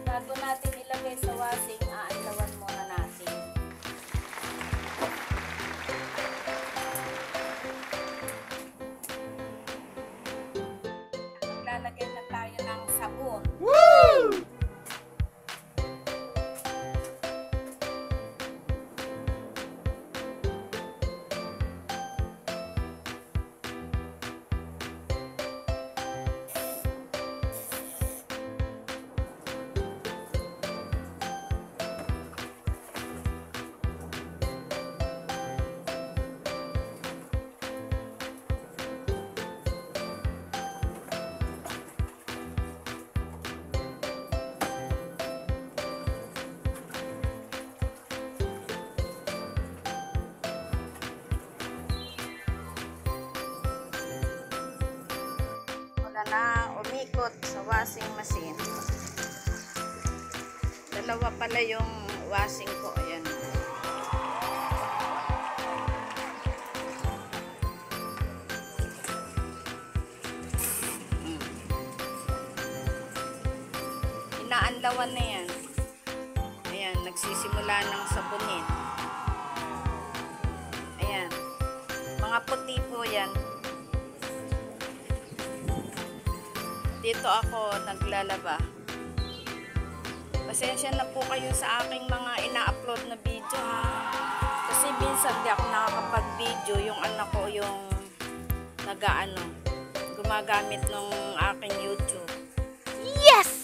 Bago natin ilagay sa washing, aanlawan muna natin. Maglalagay na tayo ng sabon. Woo! Na umikot sa washing machine. Dalawa pala yung washing ko. Ayan. Inaanlawan na yan. Ayan, nagsisimula ng sabunin. Ayan. Mga puti po yan. Dito ako naglalaba. Pasensya na po kayo sa aking mga ina-upload na video, ha? Kasi minsan di ako nakakapag-video. Yung anak ko yung gumagamit ng aking YouTube. Yes!